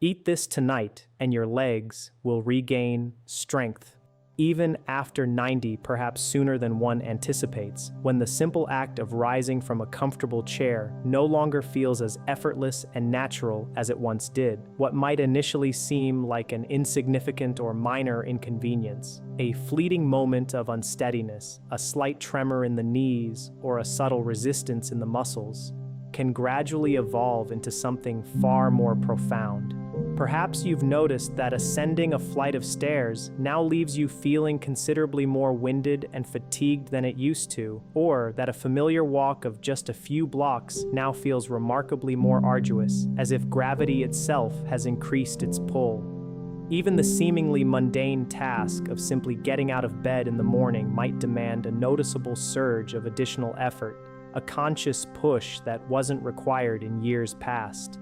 Eat this tonight and your legs will regain strength. Even after 90, perhaps sooner than one anticipates, when the simple act of rising from a comfortable chair no longer feels as effortless and natural as it once did. What might initially seem like an insignificant or minor inconvenience, a fleeting moment of unsteadiness, a slight tremor in the knees, or a subtle resistance in the muscles, can gradually evolve into something far more profound. Perhaps you've noticed that ascending a flight of stairs now leaves you feeling considerably more winded and fatigued than it used to, or that a familiar walk of just a few blocks now feels remarkably more arduous, as if gravity itself has increased its pull. Even the seemingly mundane task of simply getting out of bed in the morning might demand a noticeable surge of additional effort, a conscious push that wasn't required in years past.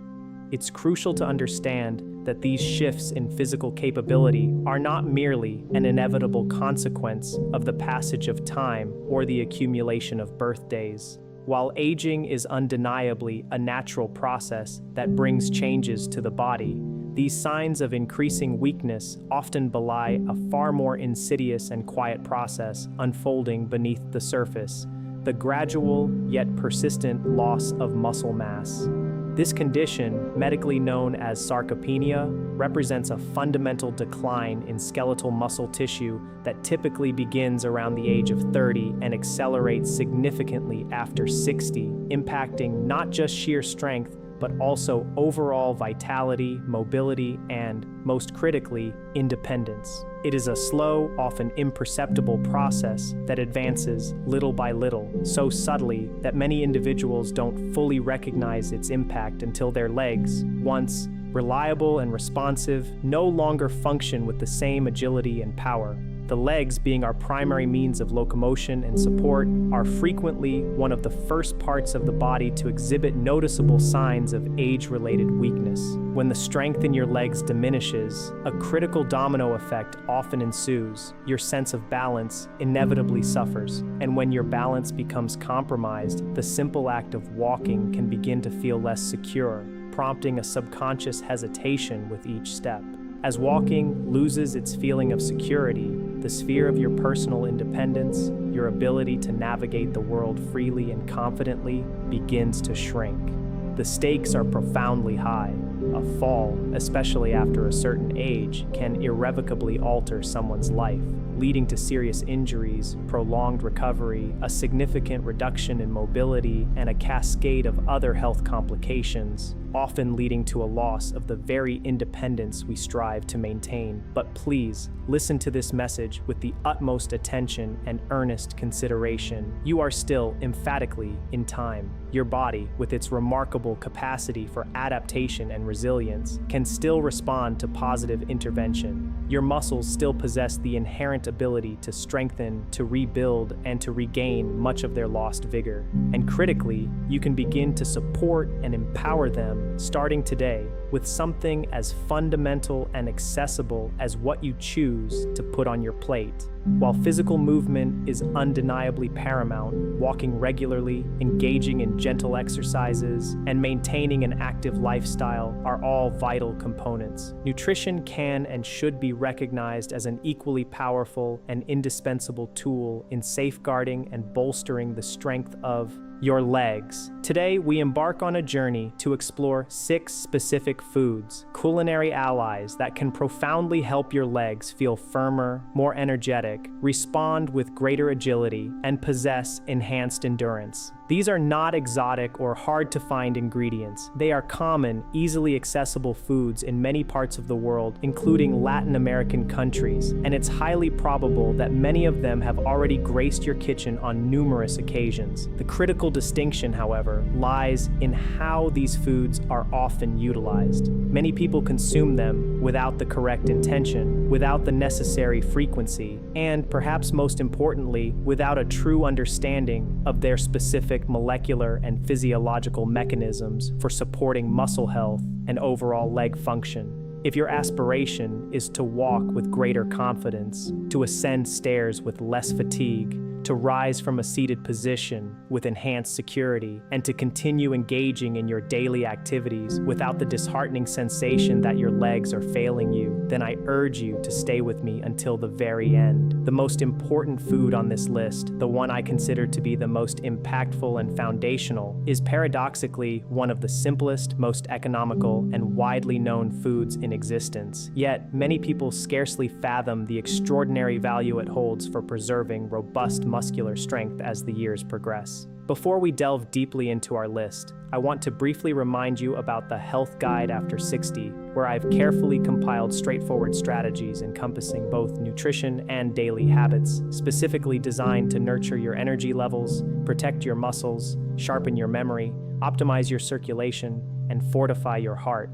It's crucial to understand that these shifts in physical capability are not merely an inevitable consequence of the passage of time or the accumulation of birthdays. While aging is undeniably a natural process that brings changes to the body, these signs of increasing weakness often belie a far more insidious and quiet process unfolding beneath the surface: the gradual yet persistent loss of muscle mass. This condition, medically known as sarcopenia, represents a fundamental decline in skeletal muscle tissue that typically begins around the age of 30 and accelerates significantly after 60, impacting not just sheer strength, but also overall vitality, mobility, and, most critically, independence. It is a slow, often imperceptible process that advances little by little, so subtly that many individuals don't fully recognize its impact until their legs, once reliable and responsive, no longer function with the same agility and power. The legs, being our primary means of locomotion and support, are frequently one of the first parts of the body to exhibit noticeable signs of age-related weakness. When the strength in your legs diminishes, a critical domino effect often ensues. Your sense of balance inevitably suffers, and when your balance becomes compromised, the simple act of walking can begin to feel less secure, prompting a subconscious hesitation with each step. As walking loses its feeling of security, the sphere of your personal independence, your ability to navigate the world freely and confidently, begins to shrink. The stakes are profoundly high. A fall, especially after a certain age, can irrevocably alter someone's life, leading to serious injuries, prolonged recovery, a significant reduction in mobility, and a cascade of other health complications, often leading to a loss of the very independence we strive to maintain. But please, listen to this message with the utmost attention and earnest consideration. You are still emphatically in time. Your body, with its remarkable capacity for adaptation and resilience, can still respond to positive intervention. Your muscles still possess the inherent ability to strengthen, to rebuild, and to regain much of their lost vigor. And critically, you can begin to support and empower them starting today with something as fundamental and accessible as what you choose to put on your plate. While physical movement is undeniably paramount, walking regularly, engaging in gentle exercises, and maintaining an active lifestyle are all vital components. Nutrition can and should be recognized as an equally powerful and indispensable tool in safeguarding and bolstering the strength of your legs. Today, we embark on a journey to explore 6 specific foods, culinary allies that can profoundly help your legs feel firmer, more energetic, respond with greater agility, and possess enhanced endurance. These are not exotic or hard-to-find ingredients. They are common, easily accessible foods in many parts of the world, including Latin American countries, and it's highly probable that many of them have already graced your kitchen on numerous occasions. The critical distinction, however, lies in how these foods are often utilized. Many people consume them without the correct intention, without the necessary frequency, and perhaps most importantly, without a true understanding of their specific molecular and physiological mechanisms for supporting muscle health and overall leg function. If your aspiration is to walk with greater confidence, to ascend stairs with less fatigue, to rise from a seated position with enhanced security, and to continue engaging in your daily activities without the disheartening sensation that your legs are failing you, then I urge you to stay with me until the very end. The most important food on this list, the one I consider to be the most impactful and foundational, is paradoxically one of the simplest, most economical, and widely known foods in existence. Yet, many people scarcely fathom the extraordinary value it holds for preserving robust muscular strength as the years progress. Before we delve deeply into our list, I want to briefly remind you about the Health Guide After 60, where I've carefully compiled straightforward strategies encompassing both nutrition and daily habits, specifically designed to nurture your energy levels, protect your muscles, sharpen your memory, optimize your circulation, and fortify your heart.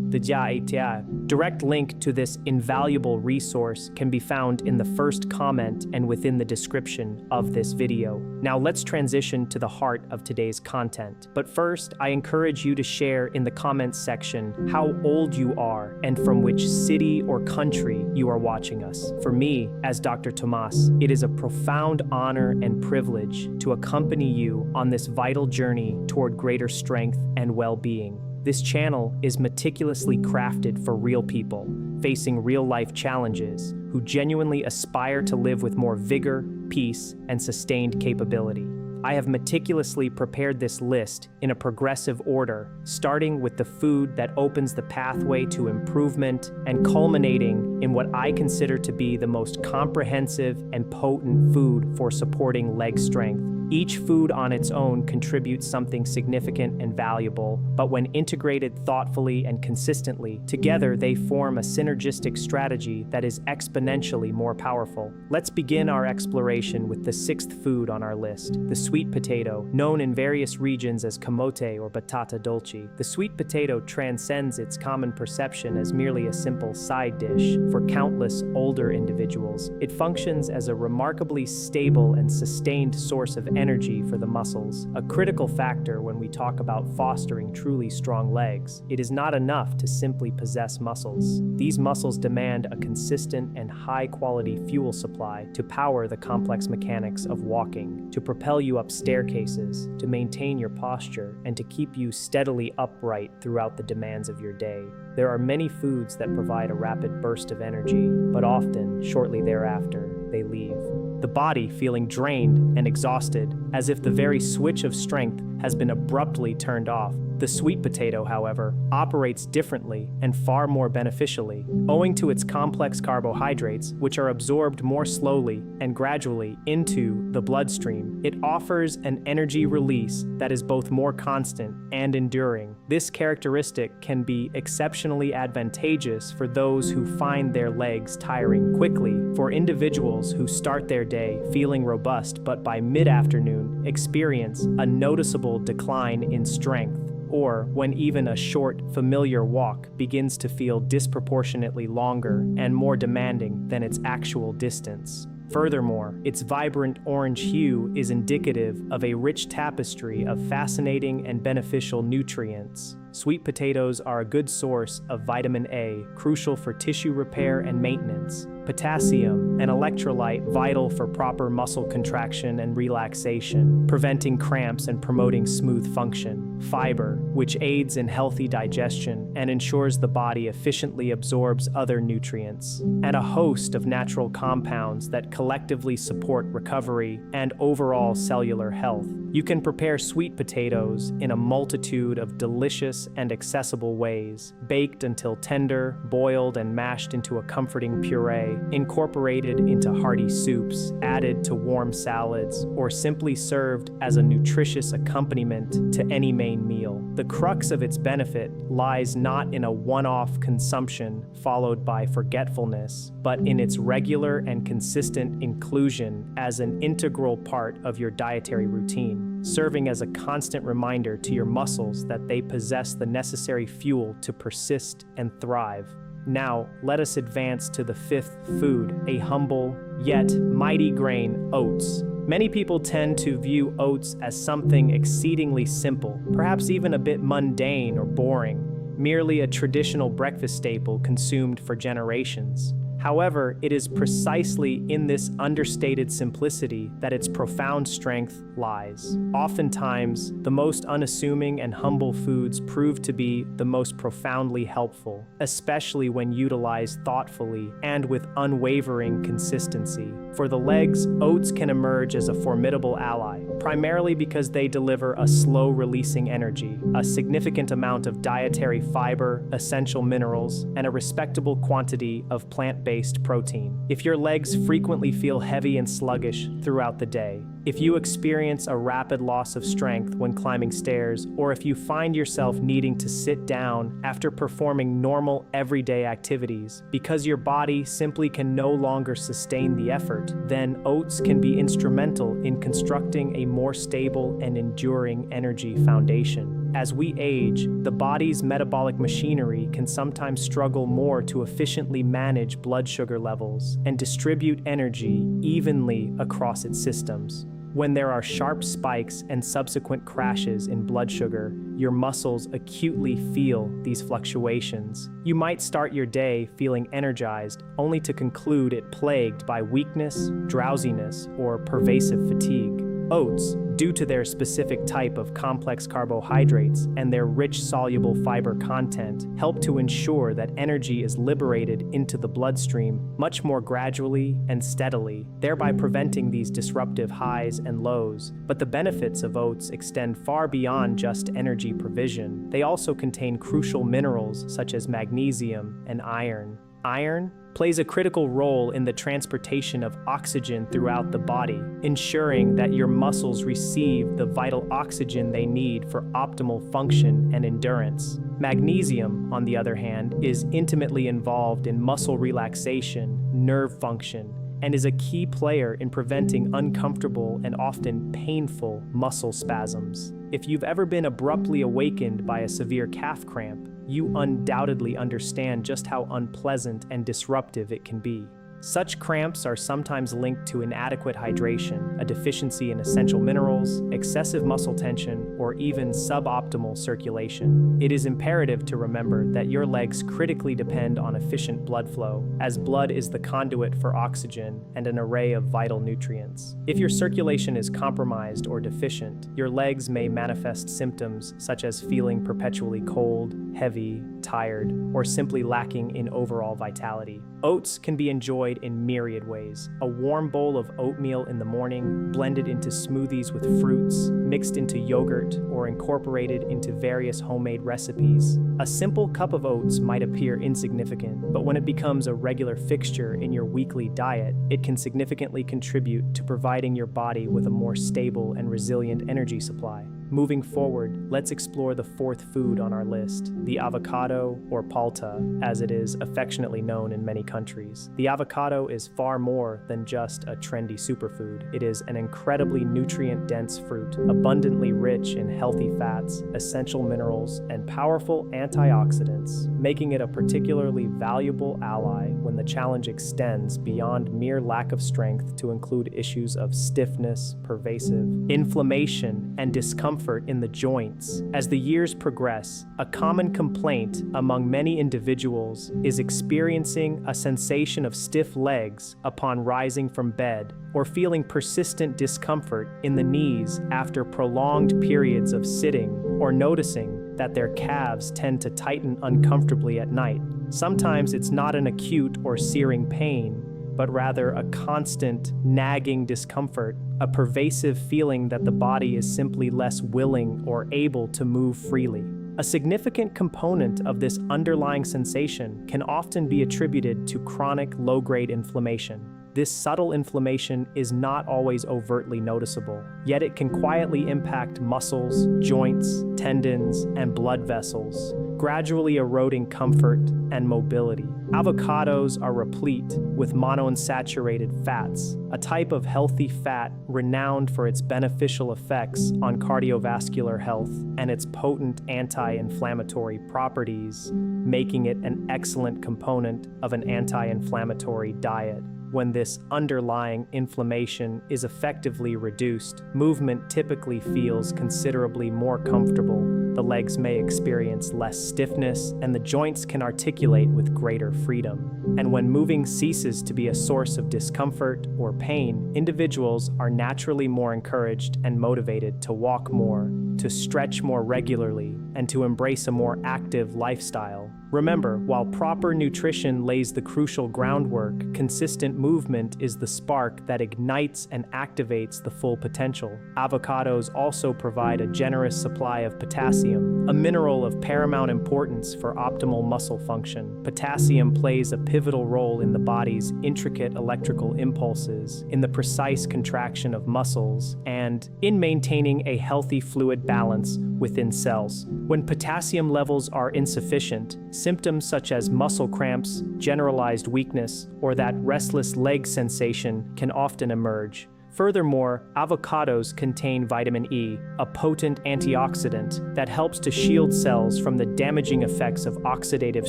The dietary. Direct link to this invaluable resource can be found in the first comment and within the description of this video. Now let's transition to the heart of today's content. But first, I encourage you to share in the comments section how old you are and from which city or country you are watching us. For me, as Dr. Tomás, it is a profound honor and privilege to accompany you on this vital journey toward greater strength and well-being. This channel is meticulously crafted for real people, facing real-life challenges, who genuinely aspire to live with more vigor, peace, and sustained capability. I have meticulously prepared this list in a progressive order, starting with the food that opens the pathway to improvement and culminating in what I consider to be the most comprehensive and potent food for supporting leg strength. Each food on its own contributes something significant and valuable, but when integrated thoughtfully and consistently, together they form a synergistic strategy that is exponentially more powerful. Let's begin our exploration with the sixth food on our list, the sweet potato, known in various regions as camote or batata dolce. The sweet potato transcends its common perception as merely a simple side dish. For countless older individuals, it functions as a remarkably stable and sustained source of energy for the muscles, a critical factor when we talk about fostering truly strong legs. It is not enough to simply possess muscles. These muscles demand a consistent and high-quality fuel supply to power the complex mechanics of walking, to propel you up staircases, to maintain your posture, and to keep you steadily upright throughout the demands of your day. There are many foods that provide a rapid burst of energy, but often, shortly thereafter, they leave the body feeling drained and exhausted, as if the very switch of strength has been abruptly turned off. The sweet potato, however, operates differently and far more beneficially. Owing to its complex carbohydrates, which are absorbed more slowly and gradually into the bloodstream, it offers an energy release that is both more constant and enduring. This characteristic can be exceptionally advantageous for those who find their legs tiring quickly, for individuals who start their day feeling robust but by mid-afternoon experience a noticeable decline in strength, or when even a short, familiar walk begins to feel disproportionately longer and more demanding than its actual distance. Furthermore, its vibrant orange hue is indicative of a rich tapestry of fascinating and beneficial nutrients. Sweet potatoes are a good source of vitamin A, crucial for tissue repair and maintenance, potassium, an electrolyte vital for proper muscle contraction and relaxation, preventing cramps and promoting smooth function, fiber, which aids in healthy digestion and ensures the body efficiently absorbs other nutrients, and a host of natural compounds that collectively support recovery and overall cellular health. You can prepare sweet potatoes in a multitude of delicious and accessible ways, baked until tender, boiled and mashed into a comforting puree, incorporated into hearty soups, added to warm salads, or simply served as a nutritious accompaniment to any main meal. The crux of its benefit lies not in a one-off consumption followed by forgetfulness, but in its regular and consistent inclusion as an integral part of your dietary routine, serving as a constant reminder to your muscles that they possess the necessary fuel to persist and thrive. Now, let us advance to the fifth food, a humble yet mighty grain, oats. Many people tend to view oats as something exceedingly simple, perhaps even a bit mundane or boring, merely a traditional breakfast staple consumed for generations. However, it is precisely in this understated simplicity that its profound strength lies. Oftentimes, the most unassuming and humble foods prove to be the most profoundly helpful, especially when utilized thoughtfully and with unwavering consistency. For the legs, oats can emerge as a formidable ally, primarily because they deliver a slow-releasing energy, a significant amount of dietary fiber, essential minerals, and a respectable quantity of plant-based protein. If your legs frequently feel heavy and sluggish throughout the day, if you experience a rapid loss of strength when climbing stairs, or if you find yourself needing to sit down after performing normal everyday activities because your body simply can no longer sustain the effort, then oats can be instrumental in constructing a more stable and enduring energy foundation. As we age, the body's metabolic machinery can sometimes struggle more to efficiently manage blood sugar levels and distribute energy evenly across its systems. When there are sharp spikes and subsequent crashes in blood sugar, your muscles acutely feel these fluctuations. You might start your day feeling energized, only to conclude it plagued by weakness, drowsiness, or pervasive fatigue. Oats, due to their specific type of complex carbohydrates and their rich soluble fiber content, help to ensure that energy is liberated into the bloodstream much more gradually and steadily, thereby preventing these disruptive highs and lows. But the benefits of oats extend far beyond just energy provision. They also contain crucial minerals such as magnesium and iron. Iron plays a critical role in the transportation of oxygen throughout the body, ensuring that your muscles receive the vital oxygen they need for optimal function and endurance. Magnesium, on the other hand, is intimately involved in muscle relaxation, nerve function, and is a key player in preventing uncomfortable and often painful muscle spasms. If you've ever been abruptly awakened by a severe calf cramp, you undoubtedly understand just how unpleasant and disruptive it can be. Such cramps are sometimes linked to inadequate hydration, a deficiency in essential minerals, excessive muscle tension, or even suboptimal circulation. It is imperative to remember that your legs critically depend on efficient blood flow, as blood is the conduit for oxygen and an array of vital nutrients. If your circulation is compromised or deficient, your legs may manifest symptoms such as feeling perpetually cold, heavy, tired, or simply lacking in overall vitality. Oats can be enjoyed in myriad ways. A warm bowl of oatmeal in the morning, blended into smoothies with fruits, mixed into yogurt, or incorporated into various homemade recipes. A simple cup of oats might appear insignificant, but when it becomes a regular fixture in your weekly diet, it can significantly contribute to providing your body with a more stable and resilient energy supply. Moving forward, let's explore the fourth food on our list, the avocado, or palta, as it is affectionately known in many countries. The avocado is far more than just a trendy superfood. It is an incredibly nutrient-dense fruit, abundantly rich in healthy fats, essential minerals, and powerful antioxidants, making it a particularly valuable ally when the challenge extends beyond mere lack of strength to include issues of stiffness, pervasive inflammation, and discomfort in the joints. As the years progress, a common complaint among many individuals is experiencing a sensation of stiff legs upon rising from bed, or feeling persistent discomfort in the knees after prolonged periods of sitting, or noticing that their calves tend to tighten uncomfortably at night. Sometimes it's not an acute or searing pain, but rather a constant, nagging discomfort, a pervasive feeling that the body is simply less willing or able to move freely. A significant component of this underlying sensation can often be attributed to chronic low-grade inflammation. This subtle inflammation is not always overtly noticeable, yet it can quietly impact muscles, joints, tendons, and blood vessels, gradually eroding comfort and mobility. Avocados are replete with monounsaturated fats, a type of healthy fat renowned for its beneficial effects on cardiovascular health and its potent anti-inflammatory properties, making it an excellent component of an anti-inflammatory diet. when this underlying inflammation is effectively reduced, movement typically feels considerably more comfortable. The legs may experience less stiffness, and the joints can articulate with greater freedom. And when moving ceases to be a source of discomfort or pain, individuals are naturally more encouraged and motivated to walk more, to stretch more regularly, and to embrace a more active lifestyle. Remember, while proper nutrition lays the crucial groundwork, consistent movement is the spark that ignites and activates the full potential. Avocados also provide a generous supply of potassium, a mineral of paramount importance for optimal muscle function. Potassium plays a pivotal role in the body's intricate electrical impulses, in the precise contraction of muscles, and in maintaining a healthy fluid balance within cells. When potassium levels are insufficient, symptoms such as muscle cramps, generalized weakness, or that restless leg sensation can often emerge. Furthermore, avocados contain vitamin E, a potent antioxidant that helps to shield cells from the damaging effects of oxidative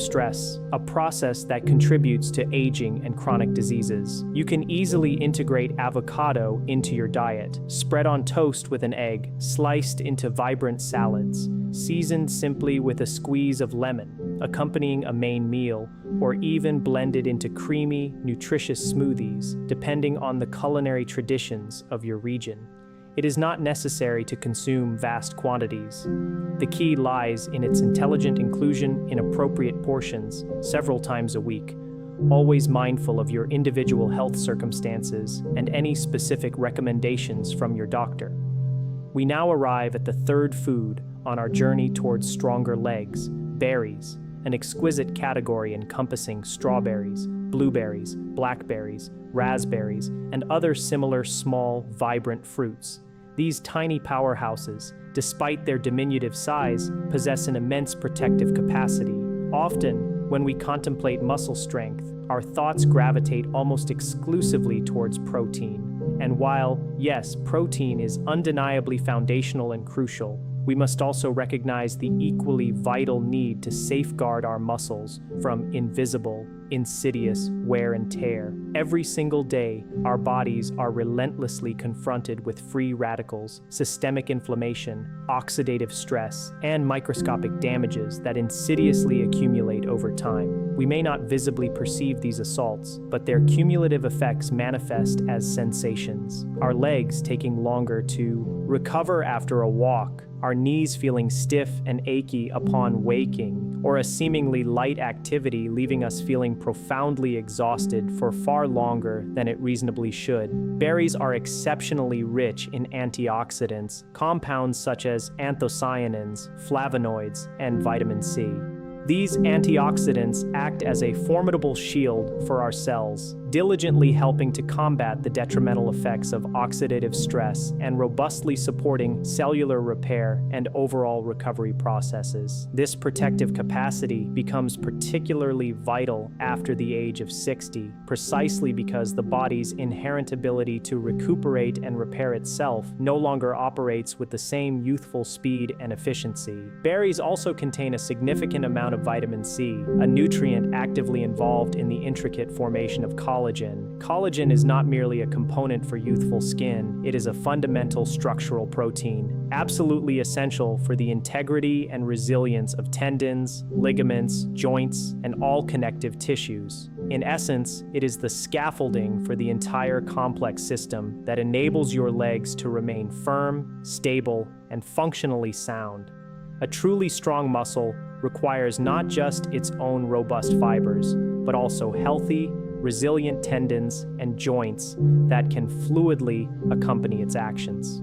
stress, a process that contributes to aging and chronic diseases. You can easily integrate avocado into your diet, spread on toast with an egg, sliced into vibrant salads, seasoned simply with a squeeze of lemon, accompanying a main meal, or even blended into creamy, nutritious smoothies, depending on the culinary traditions of your region. It is not necessary to consume vast quantities. The key lies in its intelligent inclusion in appropriate portions several times a week, always mindful of your individual health circumstances and any specific recommendations from your doctor. We now arrive at the third food on our journey towards stronger legs: berries, an exquisite category encompassing strawberries, blueberries, blackberries, raspberries, and other similar small, vibrant fruits. These tiny powerhouses, despite their diminutive size, possess an immense protective capacity. Often, when we contemplate muscle strength, our thoughts gravitate almost exclusively towards protein. And while, yes, protein is undeniably foundational and crucial, we must also recognize the equally vital need to safeguard our muscles from invisible, insidious wear and tear. Every single day, our bodies are relentlessly confronted with free radicals, systemic inflammation, oxidative stress, and microscopic damages that insidiously accumulate over time. We may not visibly perceive these assaults, but their cumulative effects manifest as sensations. Our legs taking longer to recover after a walk, our knees feeling stiff and achy upon waking, or a seemingly light activity leaving us feeling profoundly exhausted for far longer than it reasonably should. Berries are exceptionally rich in antioxidants, compounds such as anthocyanins, flavonoids, and vitamin C. These antioxidants act as a formidable shield for our cells, diligently helping to combat the detrimental effects of oxidative stress and robustly supporting cellular repair and overall recovery processes. This protective capacity becomes particularly vital after the age of 60, precisely because the body's inherent ability to recuperate and repair itself no longer operates with the same youthful speed and efficiency. Berries also contain a significant amount of vitamin C, a nutrient actively involved in the intricate formation of collagen. Collagen is not merely a component for youthful skin, it is a fundamental structural protein, absolutely essential for the integrity and resilience of tendons, ligaments, joints, and all connective tissues. In essence, it is the scaffolding for the entire complex system that enables your legs to remain firm, stable, and functionally sound. A truly strong muscle requires not just its own robust fibers, but also healthy, resilient tendons and joints that can fluidly accompany its actions.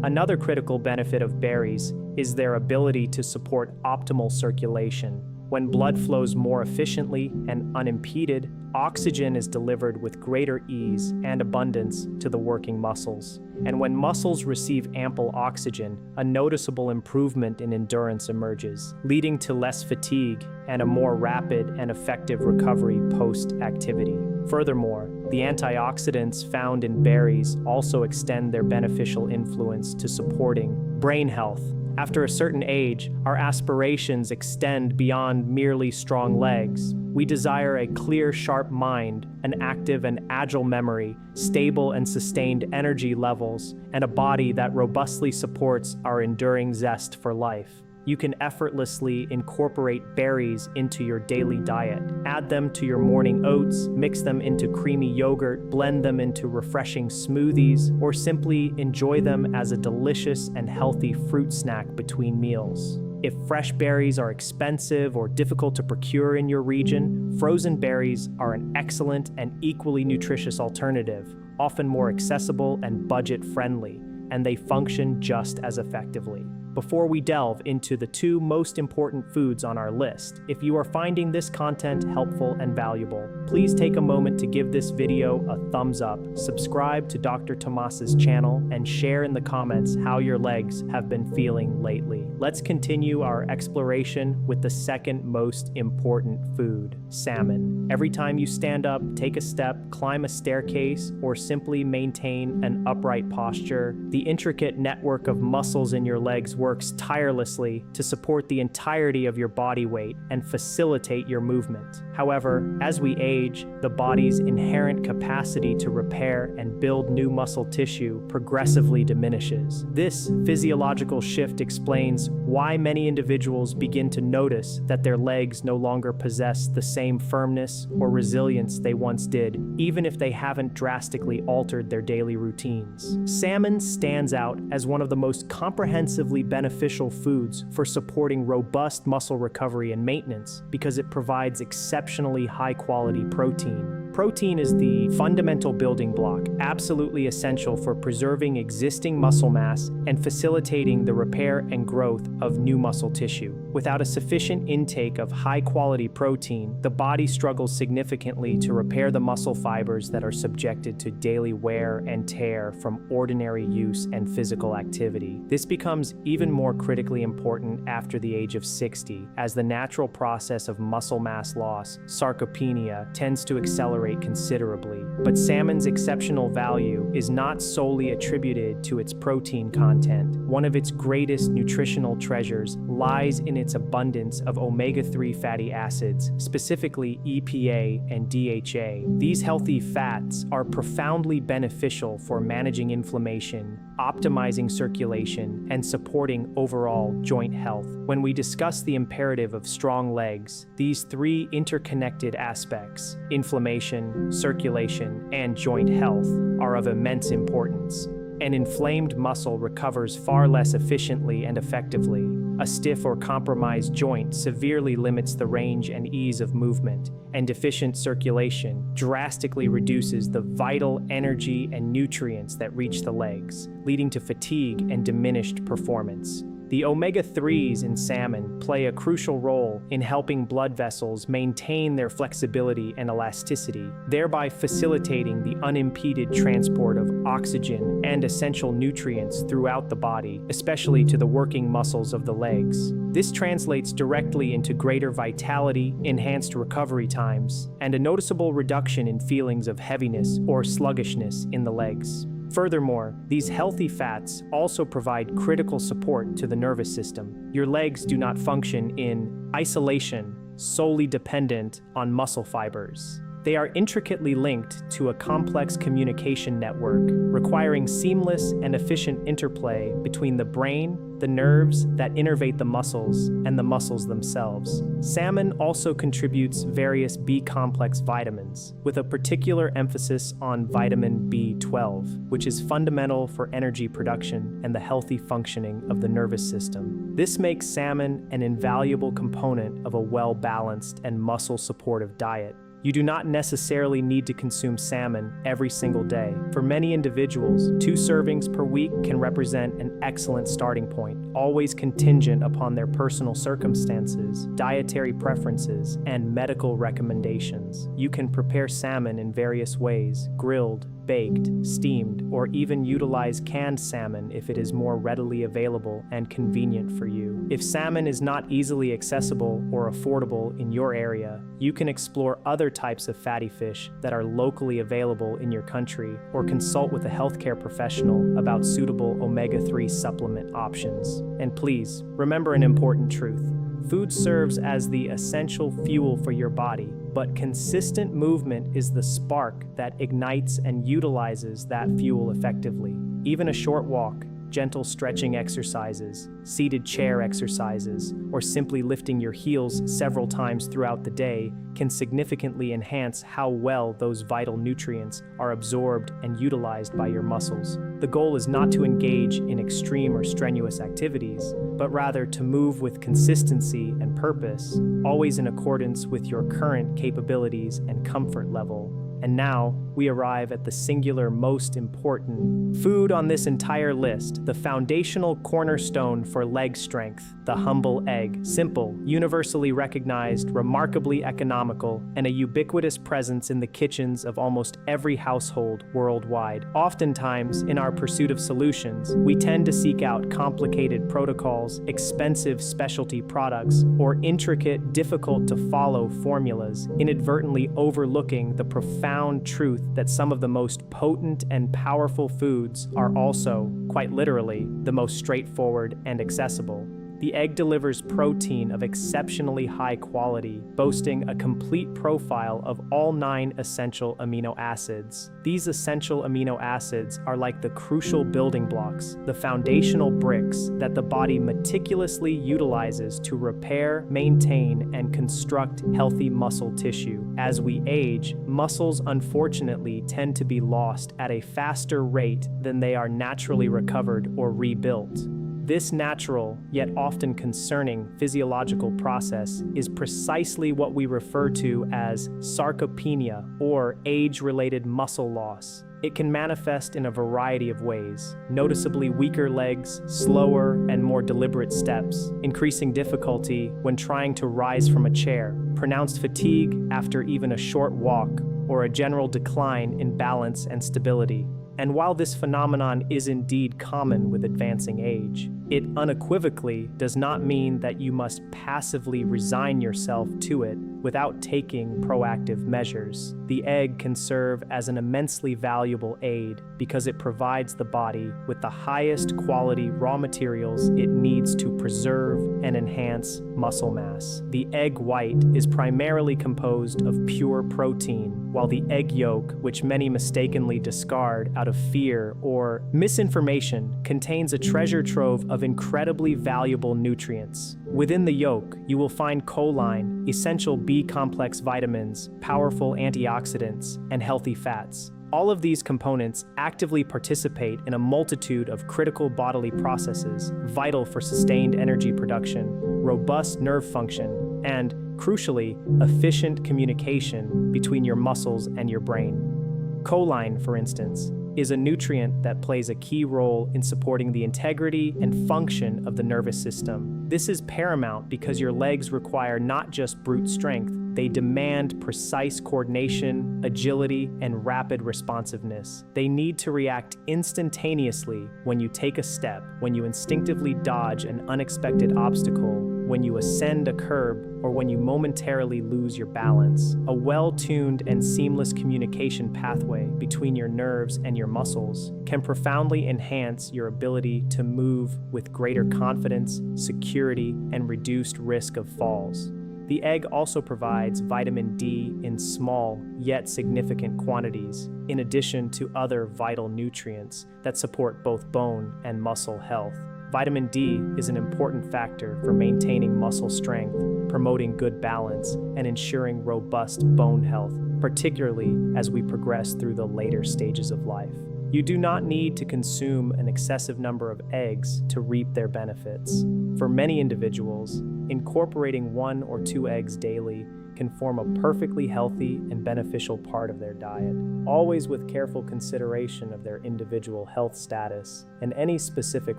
Another critical benefit of berries is their ability to support optimal circulation. When blood flows more efficiently and unimpeded, oxygen is delivered with greater ease and abundance to the working muscles. And when muscles receive ample oxygen, a noticeable improvement in endurance emerges, leading to less fatigue and a more rapid and effective recovery post-activity. Furthermore, the antioxidants found in berries also extend their beneficial influence to supporting brain health. After a certain age, our aspirations extend beyond merely strong legs. We desire a clear, sharp mind, an active and agile memory, stable and sustained energy levels, and a body that robustly supports our enduring zest for life. You can effortlessly incorporate berries into your daily diet. Add them to your morning oats, mix them into creamy yogurt, blend them into refreshing smoothies, or simply enjoy them as a delicious and healthy fruit snack between meals. If fresh berries are expensive or difficult to procure in your region, frozen berries are an excellent and equally nutritious alternative, often more accessible and budget-friendly, and they function just as effectively. Before we delve into the two most important foods on our list, if you are finding this content helpful and valuable, please take a moment to give this video a thumbs up, subscribe to Dr. Tomás's channel, and share in the comments how your legs have been feeling lately. Let's continue our exploration with the second most important food, salmon. Every time you stand up, take a step, climb a staircase, or simply maintain an upright posture, the intricate network of muscles in your legs works tirelessly to support the entirety of your body weight and facilitate your movement. However, as we age, the body's inherent capacity to repair and build new muscle tissue progressively diminishes. This physiological shift explains why many individuals begin to notice that their legs no longer possess the same firmness or resilience they once did, even if they haven't drastically altered their daily routines. Salmon stands out as one of the most comprehensively beneficial foods for supporting robust muscle recovery and maintenance because it provides exceptionally high-quality protein. Protein is the fundamental building block, absolutely essential for preserving existing muscle mass and facilitating the repair and growth of new muscle tissue. Without a sufficient intake of high-quality protein, the body struggles significantly to repair the muscle fibers that are subjected to daily wear and tear from ordinary use and physical activity. This becomes even more critically important after the age of 60, as the natural process of muscle mass loss, sarcopenia, tends to accelerate considerably. But salmon's exceptional value is not solely attributed to its protein content. One of its greatest nutritional treasures lies in its abundance of omega-3 fatty acids, specifically EPA and DHA. These healthy fats are profoundly beneficial for managing inflammation, optimizing circulation, and supporting overall joint health. When we discuss the imperative of strong legs, these three interconnected aspects, inflammation, circulation, and joint health, are of immense importance. An inflamed muscle recovers far less efficiently and effectively. A stiff or compromised joint severely limits the range and ease of movement, and deficient circulation drastically reduces the vital energy and nutrients that reach the legs, leading to fatigue and diminished performance. The omega-3s in salmon play a crucial role in helping blood vessels maintain their flexibility and elasticity, thereby facilitating the unimpeded transport of oxygen and essential nutrients throughout the body, especially to the working muscles of the legs. This translates directly into greater vitality, enhanced recovery times, and a noticeable reduction in feelings of heaviness or sluggishness in the legs. Furthermore, these healthy fats also provide critical support to the nervous system. Your legs do not function in isolation, solely dependent on muscle fibers. They are intricately linked to a complex communication network, requiring seamless and efficient interplay between the brain, the nerves that innervate the muscles, and the muscles themselves. Salmon also contributes various B-complex vitamins, with a particular emphasis on vitamin B12, which is fundamental for energy production and the healthy functioning of the nervous system. This makes salmon an invaluable component of a well-balanced and muscle-supportive diet. You do not necessarily need to consume salmon every single day. For many individuals, 2 servings per week can represent an excellent starting point, always contingent upon their personal circumstances, dietary preferences, and medical recommendations. You can prepare salmon in various ways: grilled, baked, steamed, or even utilize canned salmon if it is more readily available and convenient for you. If salmon is not easily accessible or affordable in your area, you can explore other types of fatty fish that are locally available in your country, or consult with a healthcare professional about suitable omega-3 supplement options. And please, remember an important truth. Food serves as the essential fuel for your body, but consistent movement is the spark that ignites and utilizes that fuel effectively. Even a short walk, gentle stretching exercises, seated chair exercises, or simply lifting your heels several times throughout the day can significantly enhance how well those vital nutrients are absorbed and utilized by your muscles. The goal is not to engage in extreme or strenuous activities, but rather to move with consistency and purpose, always in accordance with your current capabilities and comfort level. And now, we arrive at the singular most important food on this entire list, the foundational cornerstone for leg strength, the humble egg. Simple, universally recognized, remarkably economical, and a ubiquitous presence in the kitchens of almost every household worldwide. Oftentimes, in our pursuit of solutions, we tend to seek out complicated protocols, expensive specialty products, or intricate, difficult-to-follow formulas, inadvertently overlooking the profound truth that some of the most potent and powerful foods are also, quite literally, the most straightforward and accessible. The egg delivers protein of exceptionally high quality, boasting a complete profile of all 9 essential amino acids. These essential amino acids are like the crucial building blocks, the foundational bricks that the body meticulously utilizes to repair, maintain, and construct healthy muscle tissue. As we age, muscles unfortunately tend to be lost at a faster rate than they are naturally recovered or rebuilt. This natural, yet often concerning, physiological process is precisely what we refer to as sarcopenia, or age-related muscle loss. It can manifest in a variety of ways, noticeably weaker legs, slower and more deliberate steps, increasing difficulty when trying to rise from a chair, pronounced fatigue after even a short walk, or a general decline in balance and stability. And while this phenomenon is indeed common with advancing age, it unequivocally does not mean that you must passively resign yourself to it without taking proactive measures. The egg can serve as an immensely valuable aid because it provides the body with the highest quality raw materials it needs to preserve and enhance muscle mass. The egg white is primarily composed of pure protein, while the egg yolk, which many mistakenly discard out of fear or misinformation, contains a treasure trove of incredibly valuable nutrients. Within the yolk, you will find choline, essential B-complex vitamins, powerful antioxidants, and healthy fats. All of these components actively participate in a multitude of critical bodily processes, vital for sustained energy production, robust nerve function, and, crucially, efficient communication between your muscles and your brain. Choline, for instance, is a nutrient that plays a key role in supporting the integrity and function of the nervous system. This is paramount because your legs require not just brute strength, they demand precise coordination, agility, and rapid responsiveness. They need to react instantaneously when you take a step, when you instinctively dodge an unexpected obstacle, when you ascend a curb, or when you momentarily lose your balance. A well-tuned and seamless communication pathway between your nerves and your muscles can profoundly enhance your ability to move with greater confidence, security, and reduced risk of falls. The egg also provides vitamin D in small yet significant quantities, in addition to other vital nutrients that support both bone and muscle health. Vitamin D is an important factor for maintaining muscle strength, promoting good balance, and ensuring robust bone health, particularly as we progress through the later stages of life. You do not need to consume an excessive number of eggs to reap their benefits. For many individuals, incorporating 1 or 2 eggs daily can form a perfectly healthy and beneficial part of their diet, always with careful consideration of their individual health status and any specific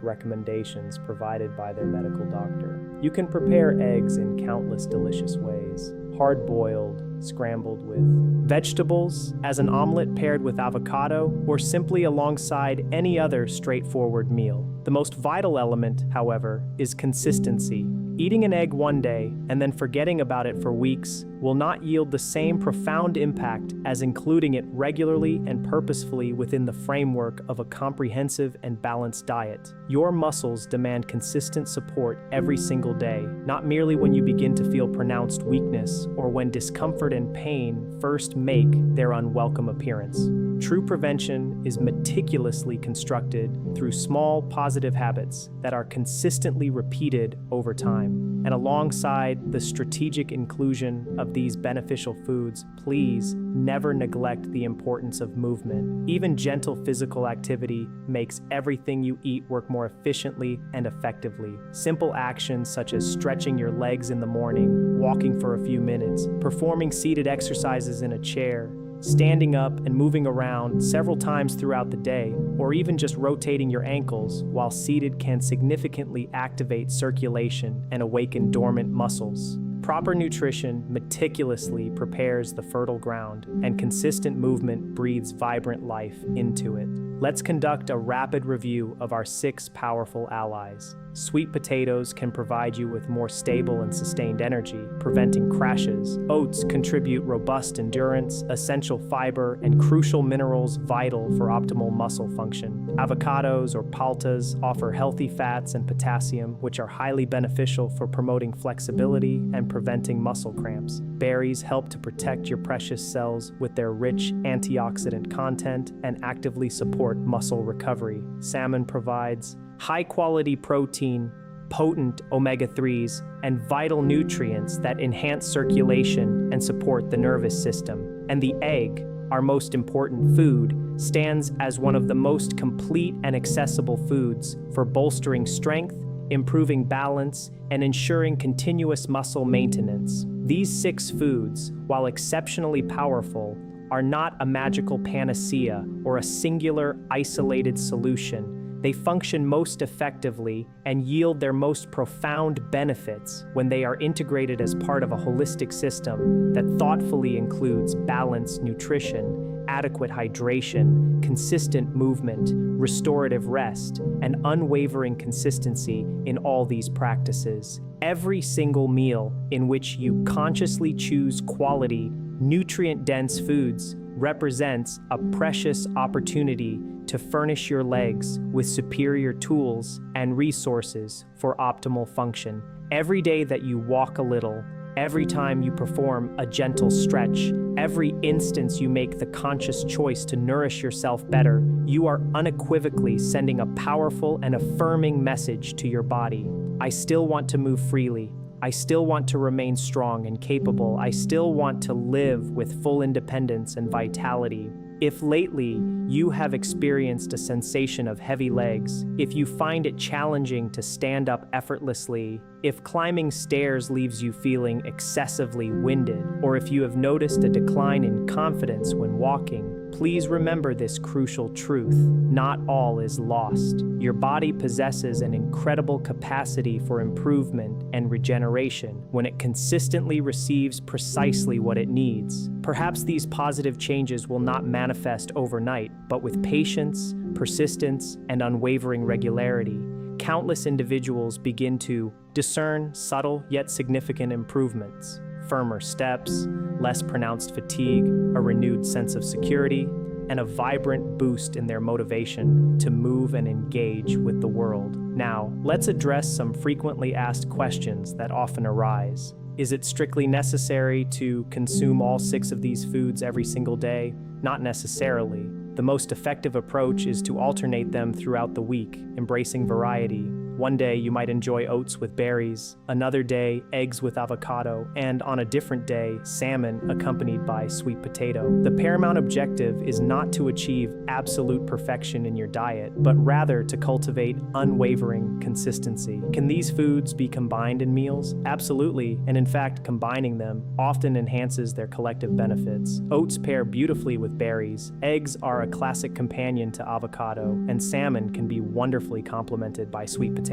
recommendations provided by their medical doctor. You can prepare eggs in countless delicious ways: hard-boiled, scrambled with vegetables, as an omelet paired with avocado, or simply alongside any other straightforward meal. The most vital element, however, is consistency. Eating an egg one day and then forgetting about it for weeks will not yield the same profound impact as including it regularly and purposefully within the framework of a comprehensive and balanced diet. Your muscles demand consistent support every single day, not merely when you begin to feel pronounced weakness or when discomfort and pain first make their unwelcome appearance. True prevention is meticulously constructed through small positive habits that are consistently repeated over time. And alongside the strategic inclusion of these beneficial foods, please never neglect the importance of movement. Even gentle physical activity makes everything you eat work more efficiently and effectively. Simple actions such as stretching your legs in the morning, walking for a few minutes, performing seated exercises in a chair, standing up and moving around several times throughout the day, or even just rotating your ankles while seated can significantly activate circulation and awaken dormant muscles. Proper nutrition meticulously prepares the fertile ground, and consistent movement breathes vibrant life into it. Let's conduct a rapid review of our 6 powerful allies. Sweet potatoes can provide you with more stable and sustained energy, preventing crashes. Oats contribute robust endurance, essential fiber, and crucial minerals vital for optimal muscle function. Avocados or paltas offer healthy fats and potassium, which are highly beneficial for promoting flexibility and preventing muscle cramps. Berries help to protect your precious cells with their rich antioxidant content and actively support muscle recovery. Salmon provides high-quality protein, potent omega-3s, and vital nutrients that enhance circulation and support the nervous system. And the egg, our most important food, stands as one of the most complete and accessible foods for bolstering strength, improving balance, and ensuring continuous muscle maintenance. These 6 foods, while exceptionally powerful, are not a magical panacea or a singular, isolated solution. They function most effectively and yield their most profound benefits when they are integrated as part of a holistic system that thoughtfully includes balanced nutrition, adequate hydration, consistent movement, restorative rest, and unwavering consistency in all these practices. Every single meal in which you consciously choose quality, nutrient-dense foods represents a precious opportunity to furnish your legs with superior tools and resources for optimal function. Every day that you walk a little, every time you perform a gentle stretch, every instance you make the conscious choice to nourish yourself better, you are unequivocally sending a powerful and affirming message to your body. I still want to move freely. I still want to remain strong and capable. I still want to live with full independence and vitality. If lately you have experienced a sensation of heavy legs, if you find it challenging to stand up effortlessly, if climbing stairs leaves you feeling excessively winded, or if you have noticed a decline in confidence when walking, please remember this crucial truth: not all is lost. Your body possesses an incredible capacity for improvement and regeneration when it consistently receives precisely what it needs. Perhaps these positive changes will not manifest overnight, but with patience, persistence, and unwavering regularity, countless individuals begin to discern subtle yet significant improvements. Firmer steps, less pronounced fatigue, a renewed sense of security, and a vibrant boost in their motivation to move and engage with the world. Now, let's address some frequently asked questions that often arise. Is it strictly necessary to consume all 6 of these foods every single day? Not necessarily. The most effective approach is to alternate them throughout the week, embracing variety. One day you might enjoy oats with berries, another day eggs with avocado, and on a different day, salmon accompanied by sweet potato. The paramount objective is not to achieve absolute perfection in your diet, but rather to cultivate unwavering consistency. Can these foods be combined in meals? Absolutely, and in fact, combining them often enhances their collective benefits. Oats pair beautifully with berries, eggs are a classic companion to avocado, and salmon can be wonderfully complemented by sweet potatoes.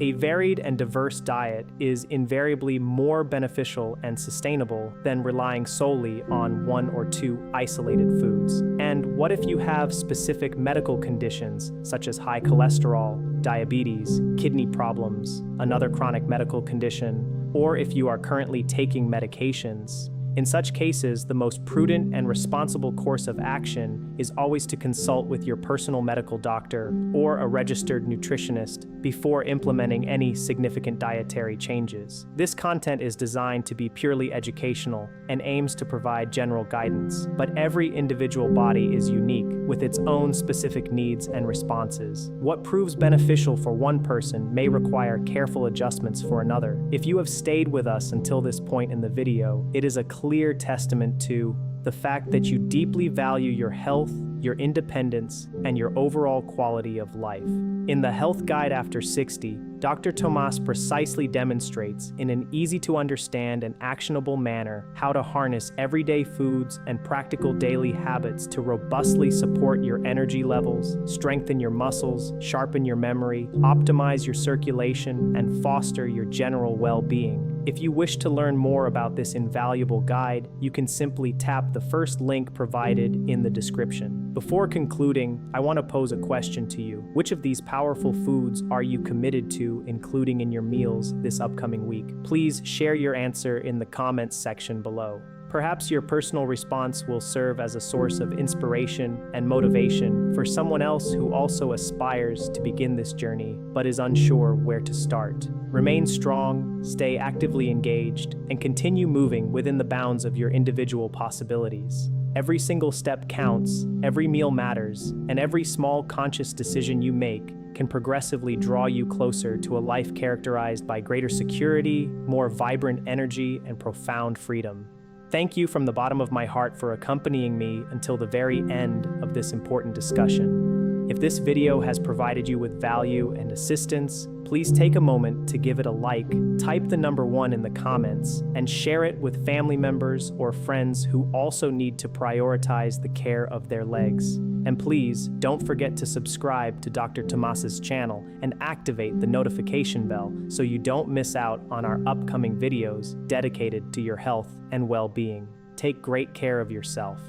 A varied and diverse diet is invariably more beneficial and sustainable than relying solely on 1 or 2 isolated foods. And what if you have specific medical conditions such as high cholesterol, diabetes, kidney problems, another chronic medical condition, or if you are currently taking medications? In such cases, the most prudent and responsible course of action is always to consult with your personal medical doctor or a registered nutritionist before implementing any significant dietary changes. This content is designed to be purely educational and aims to provide general guidance, but every individual body is unique with its own specific needs and responses. What proves beneficial for one person may require careful adjustments for another. If you have stayed with us until this point in the video, it is a clear testament to the fact that you deeply value your health, your independence, and your overall quality of life. In the Health Guide After 60, Dr. Tomás precisely demonstrates in an easy-to-understand and actionable manner how to harness everyday foods and practical daily habits to robustly support your energy levels, strengthen your muscles, sharpen your memory, optimize your circulation, and foster your general well-being. If you wish to learn more about this invaluable guide, you can simply tap the first link provided in the description. Before concluding, I want to pose a question to you. Which of these powerful foods are you committed to including in your meals this upcoming week? Please share your answer in the comments section below. Perhaps your personal response will serve as a source of inspiration and motivation for someone else who also aspires to begin this journey but is unsure where to start. Remain strong, stay actively engaged, and continue moving within the bounds of your individual possibilities. Every single step counts, every meal matters, and every small conscious decision you make can progressively draw you closer to a life characterized by greater security, more vibrant energy, and profound freedom. Thank you from the bottom of my heart for accompanying me until the very end of this important discussion. If this video has provided you with value and assistance, please take a moment to give it a like, type the number 1 in the comments, and share it with family members or friends who also need to prioritize the care of their legs. And please don't forget to subscribe to Dr. Tomás's channel and activate the notification bell so you don't miss out on our upcoming videos dedicated to your health and well-being. Take great care of yourself.